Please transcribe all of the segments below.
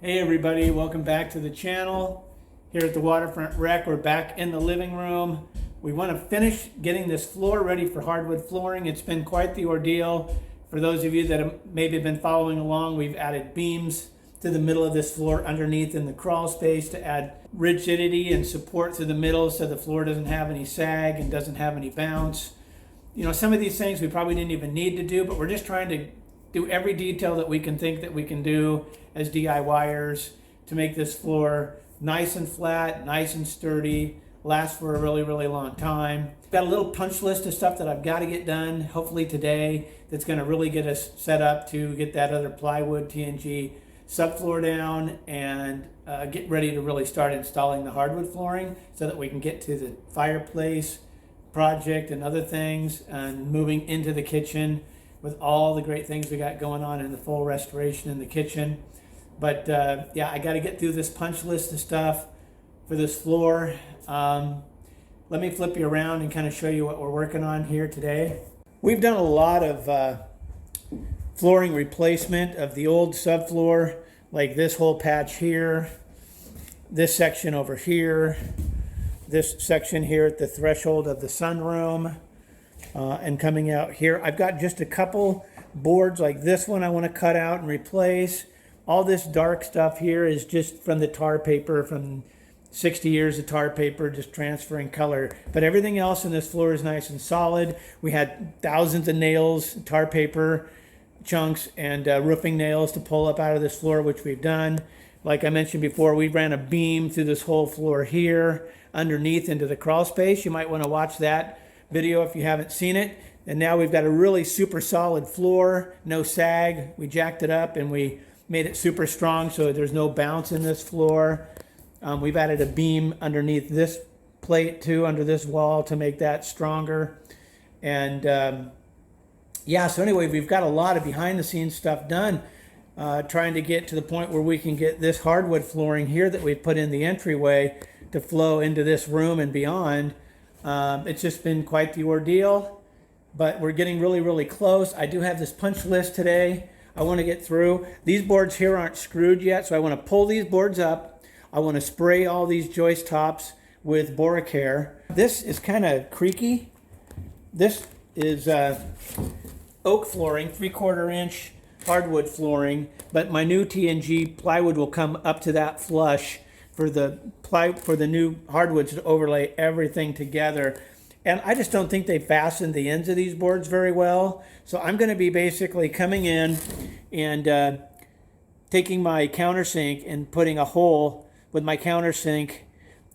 Hey everybody, welcome back to the channel. Here at the Waterfront Wreck, we're back in the living room. We want to finish getting this floor ready for hardwood flooring. It's been quite the ordeal. For those of you that have maybe been following along, we've added beams to the middle of this floor underneath in the crawl space to add rigidity and support to the middle so the floor doesn't have any sag and doesn't have any bounce. You know, some of these things we probably didn't even need to do, but we're just trying to do every detail that we can think that we can do as DIYers to make this floor nice and flat, nice and sturdy, last for a really long time. Got a little punch list of stuff that I've got to get done, hopefully today, that's going to really get us set up to get that other plywood TNG subfloor down and get ready to really start installing the hardwood flooring so that we can get to the fireplace project and other things and moving into the kitchen with all the great things we got going on in the full restoration in the kitchen. But yeah, I got to get through this punch list of stuff for this floor. Let me flip you around and kind of show you what we're working on here today. We've done a lot of flooring replacement of the old subfloor, like this whole patch here, this section over here, this section here at the threshold of the sunroom, and coming out here. I've got just a couple boards like this one I want to cut out and replace. All this dark stuff here is just from the tar paper, from 60 years of tar paper, just transferring color. But everything else in this floor is nice and solid. We had thousands of nails, tar paper chunks, and roofing nails to pull up out of this floor, which we've done. Like I mentioned before, we ran a beam through this whole floor here, underneath into the crawl space. You might want to watch that video if you haven't seen it. And now we've got a really super solid floor, no sag. We jacked it up and we made it super strong so there's no bounce in this floor. We've added a beam underneath this plate too, under this wall, to make that stronger. And yeah, so anyway, we've got a lot of behind the scenes stuff done, trying to get to the point where we can get this hardwood flooring here that we've put in the entryway to flow into this room and beyond. It's just been quite the ordeal, but we're getting really close. I do have this punch list today I want to get through. These boards here aren't screwed yet, so I want to pull these boards up. I want to spray all these joist tops with Bora-Care. This is kind of creaky. This is oak flooring, 3/4 inch hardwood flooring, but my new TNG plywood will come up to that flush for the new hardwoods to overlay everything together. And I just don't think they fastened the ends of these boards very well. So I'm going to be basically coming in and taking my countersink and putting a hole with my countersink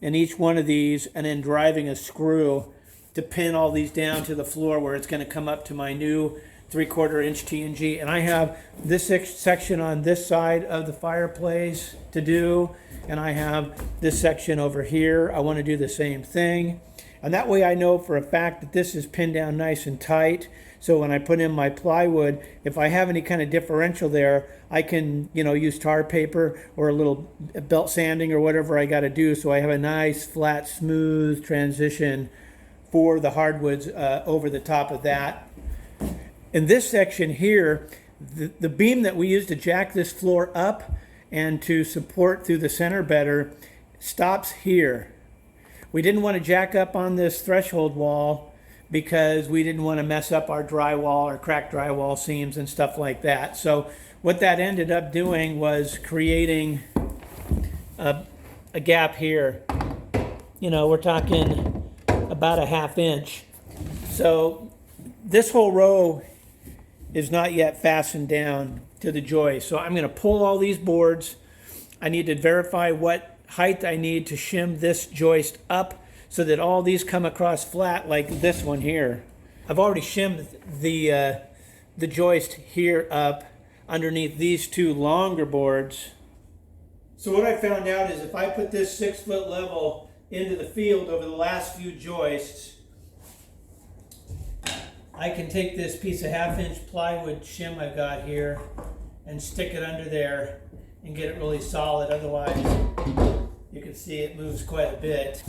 in each one of these, and then driving a screw to pin all these down to the floor where it's going to come up to my new 3/4 inch TNG. And I have this section on this side of the fireplace to do, and I have this section over here. I want to do the same thing. And that way I know for a fact that this is pinned down nice and tight. So when I put in my plywood, if I have any kind of differential there, I can, you know, use tar paper or a little belt sanding or whatever I got to do, so I have a nice, flat, smooth transition for the hardwoods over the top of that. In this section here, the beam that we use to jack this floor up and to support through the center better stops here. We didn't want to jack up on this threshold wall because we didn't want to mess up our drywall or crack drywall seams and stuff like that. So what that ended up doing was creating a gap here. You know, we're talking about a 1/2 inch. So this whole row is not yet fastened down to the joist. So I'm going to pull all these boards. I need to verify what height I need to shim this joist up so that all these come across flat like this one here. I've already shimmed the joist here up underneath these two longer boards. So what I found out is if I put this 6-foot level into the field over the last few joists, I can take this piece of 1/2 inch plywood shim I've got here and stick it under there and get it really solid. Otherwise, you can see it moves quite a bit.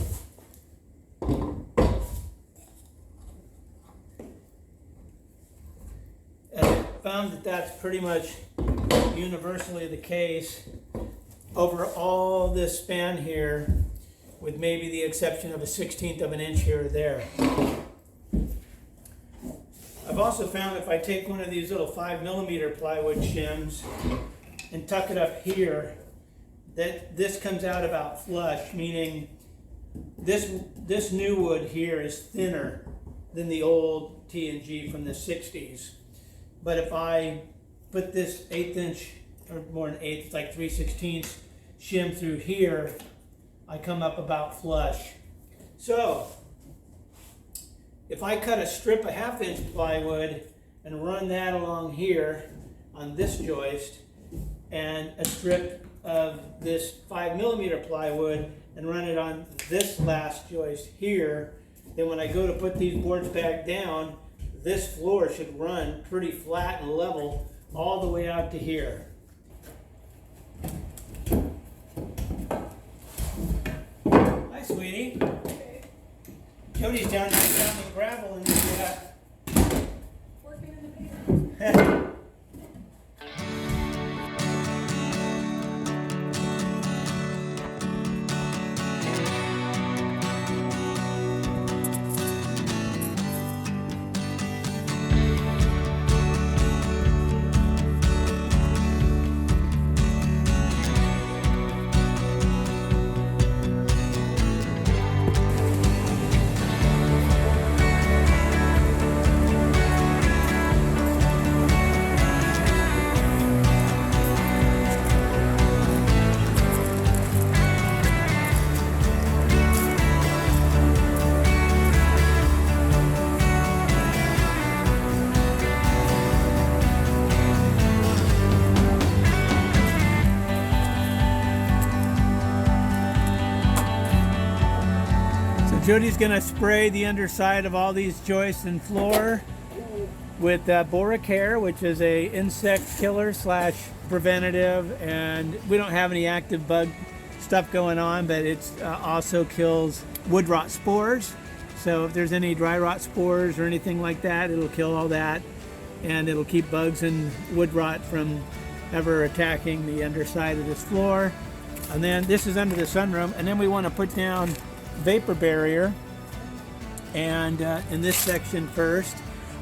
And I found that that's pretty much universally the case. over all this span here, with maybe the exception of a 1/16 of an inch here or there. I've also found if I take one of these little 5mm plywood shims and tuck it up here, that this comes out about flush, meaning this new wood here is thinner than the old T&G from the 60s. But if I put this 1/8 inch, or more than 1/8, it's like 3/16 shim through here, I come up about flush. So if I cut a strip of 1/2 inch plywood and run that along here on this joist, and a strip of this 5mm plywood and run it on this last joist here, then when I go to put these boards back down, this floor should run pretty flat and level all the way out to here. Hi, sweetie. Okay. Jody's down there dumping gravel in the Working in the paper. Jody's gonna spray the underside of all these joists and floor with Bora-Care, which is a insect killer slash preventative, and we don't have any active bug stuff going on, but it also kills wood rot spores. So if there's any dry rot spores or anything like that, it'll kill all that, and it'll keep bugs and wood rot from ever attacking the underside of this floor. And then this is under the sunroom, and then we want to put down vapor barrier and in this section first,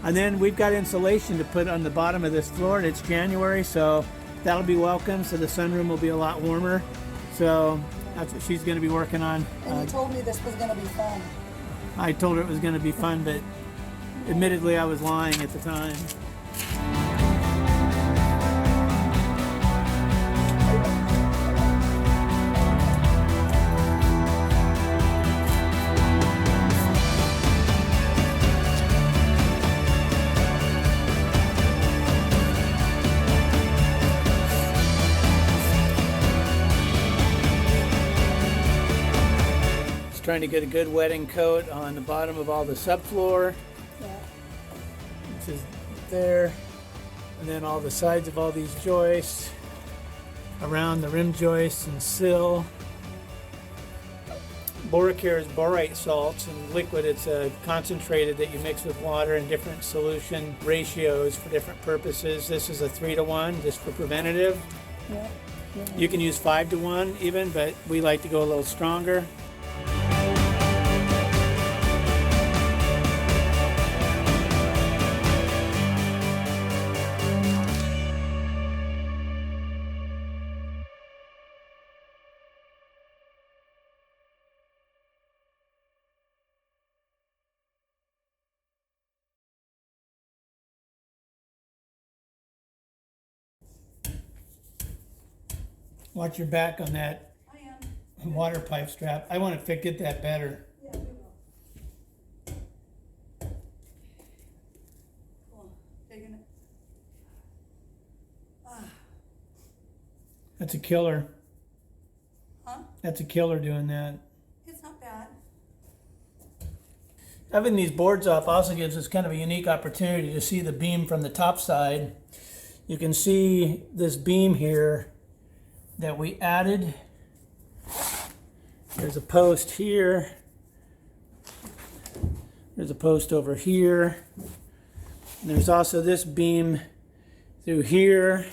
and then we've got insulation to put on the bottom of this floor, and it's January, so that'll be welcome, so the sunroom will be a lot warmer. So that's what she's going to be working on. And you told me this was going to be fun. I told her it was going to be fun, but admittedly I was lying at the time. Trying to get a good wetting coat on the bottom of all the subfloor, which is there, and then all the sides of all these joists, around the rim joists and sill. Bora-Care is borate salts and liquid. It's a concentrated that you mix with water in different solution ratios for different purposes. This is a 3-to-1 just for preventative. You can use 5-to-1 even, but we like to go a little stronger. Watch your back on that water pipe strap. I want to get that better. Yeah, we will. Cool. Digging it. That's a killer. Huh? That's a killer doing that. It's not bad. Having these boards up also gives us kind of a unique opportunity to see the beam from the top side. You can see this beam here that we added. There's a post here. There's a post over here. And there's also this beam through here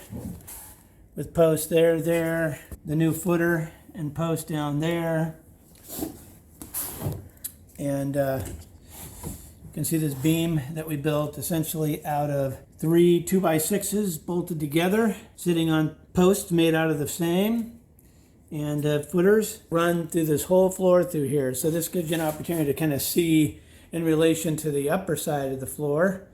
with posts there, the new footer and post down there. And you can see this beam that we built essentially out of 3 2x6s bolted together, sitting on posts made out of the same. And footers run through this whole floor through here. So this gives you an opportunity to kind of see in relation to the upper side of the floor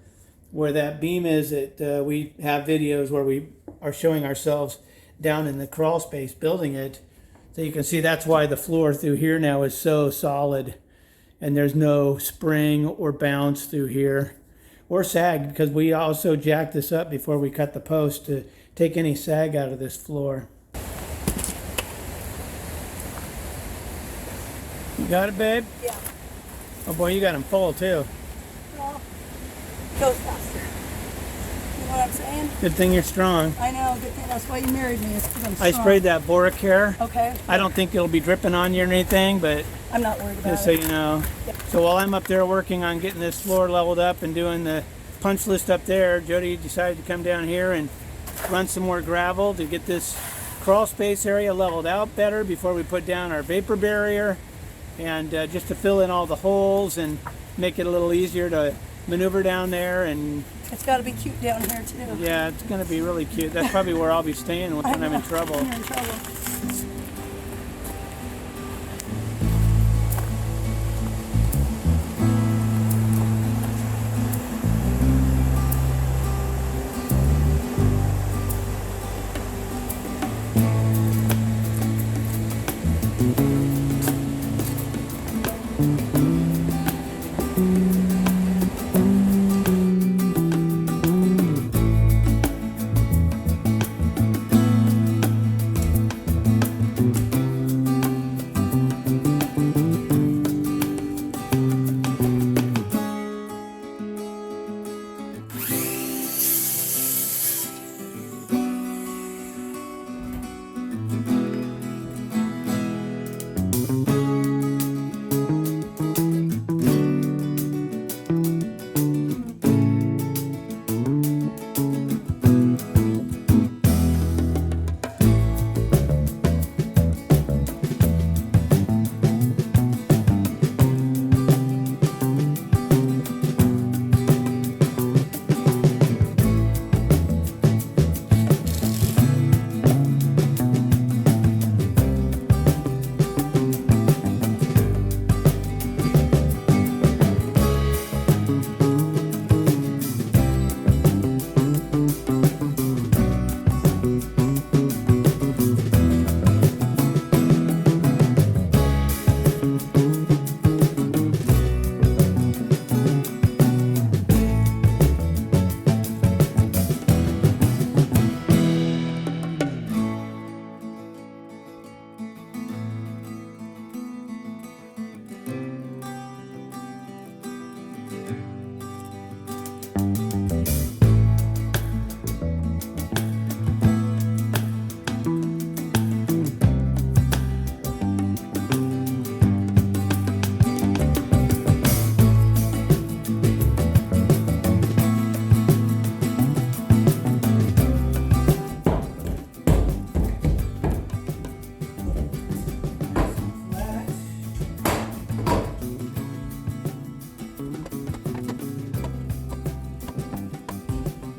where that beam is. That we have videos where we are showing ourselves down in the crawl space building it. So you can see that's why the floor through here now is so solid. And there's no spring or bounce through here or sag, because we also jacked this up before we cut the post to take any sag out of this floor. You got it, babe? Yeah. Oh boy, you got them full too. Well, goes faster. You know what I'm saying? Good thing you're strong. I know, good thing. That's why you married me. It's 'cause I'm strong. I sprayed that Bora-Care. Okay. I don't think it'll be dripping on you or anything, but I'm not worried about just so it. you know. So while I'm up there working on getting this floor leveled up and doing the punch list up there, Jody decided to come down here and run some more gravel to get this crawl space area leveled out better before we put down our vapor barrier, and just to fill in all the holes and make it a little easier to maneuver down there. And It's got to be cute down here too. yeah, it's going to be really cute. That's probably where I'll be staying when I'm in trouble. You're in trouble.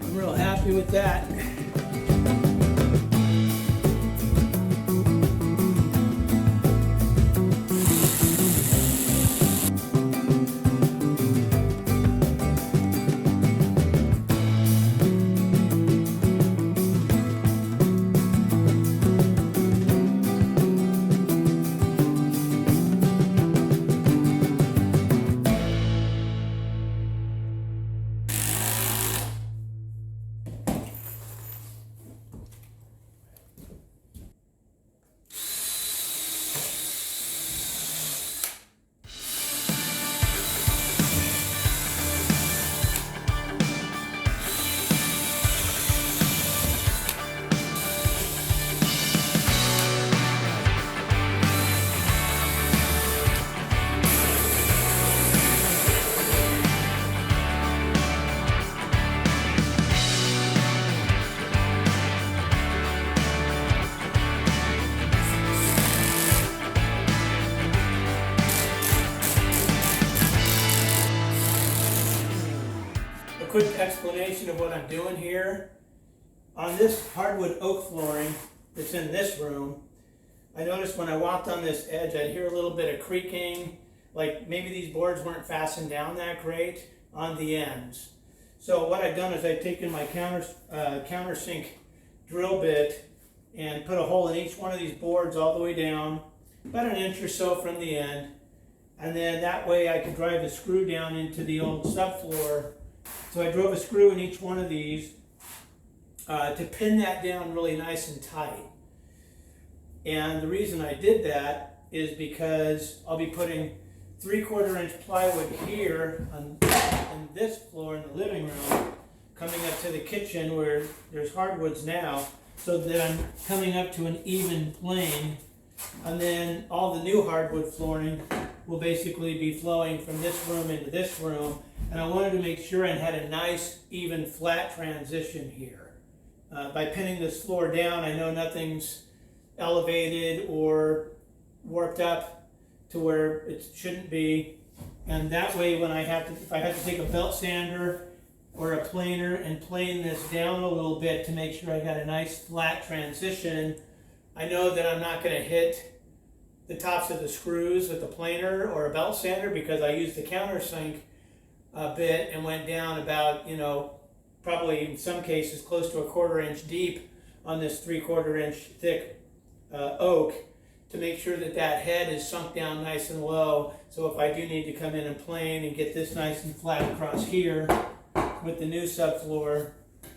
I'm real happy with that. quick explanation of what I'm doing here. On this hardwood oak flooring that's in this room, I noticed when I walked on this edge, I'd hear a little bit of creaking, like maybe these boards weren't fastened down that great on the ends. So what I've done is I've taken my countersink drill bit and put a hole in each one of these boards all the way down, about an inch or so from the end. And then that way I could drive a screw down into the old subfloor. So I drove a screw in each one of these to pin that down really nice and tight. And the reason I did that is because I'll be putting 3/4 inch plywood here on this floor in the living room, coming up to the kitchen where there's hardwoods now, so that I'm coming up to an even plane. And then all the new hardwood flooring will basically be flowing from this room into this room. And I wanted to make sure I had a nice, even, flat transition here. By pinning this floor down, I know nothing's elevated or warped up to where it shouldn't be. And that way, when if I have to take a belt sander or a planer and plane this down a little bit to make sure I got a nice flat transition, I know that I'm not going to hit the tops of the screws with the planer or a belt sander, because I used the countersink bit and went down about, probably in some cases close to 1/4 inch deep on this 3/4 inch thick oak, to make sure that that head is sunk down nice and low. So if I do need to come in and plane and get this nice and flat across here with the new subfloor,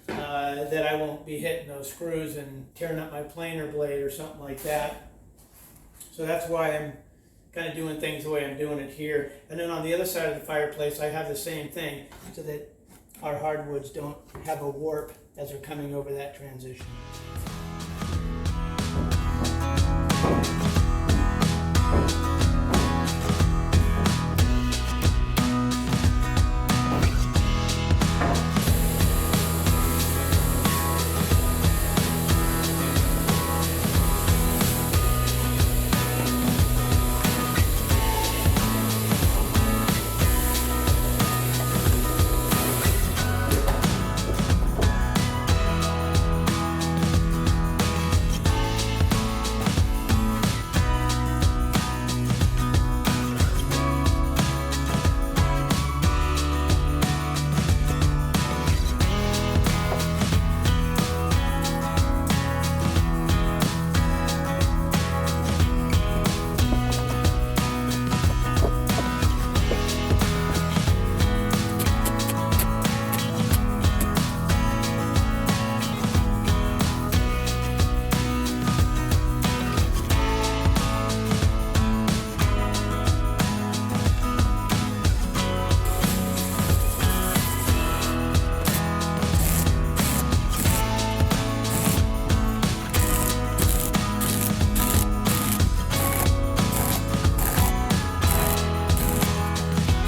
that I won't be hitting those screws and tearing up my planer blade or something like that. So that's why I'm kind of doing things the way I'm doing it here. And then on the other side of the fireplace, I have the same thing, so that our hardwoods don't have a warp as they're coming over that transition.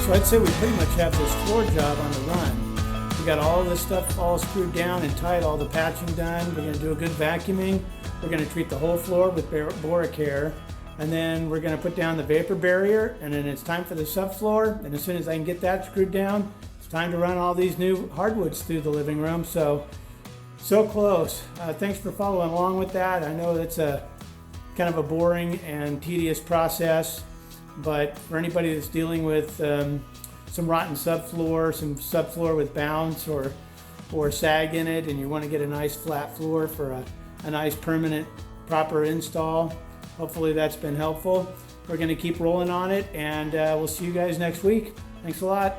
So I'd say we pretty much have this floor job on the run. We got all this stuff all screwed down and tight, all the patching done. We're going to do a good vacuuming. We're going to treat the whole floor with Bora-Care. And then we're going to put down the vapor barrier, and then it's time for the subfloor. And as soon as I can get that screwed down, it's time to run all these new hardwoods through the living room. So close. Thanks for following along with that. I know it's a kind of a boring and tedious process, but for anybody that's dealing with some rotten subfloor, some subfloor with bounce or sag in it, and you want to get a nice flat floor for a nice permanent proper install, hopefully that's been helpful. We're going to keep rolling on it, and we'll see you guys next week. Thanks a lot.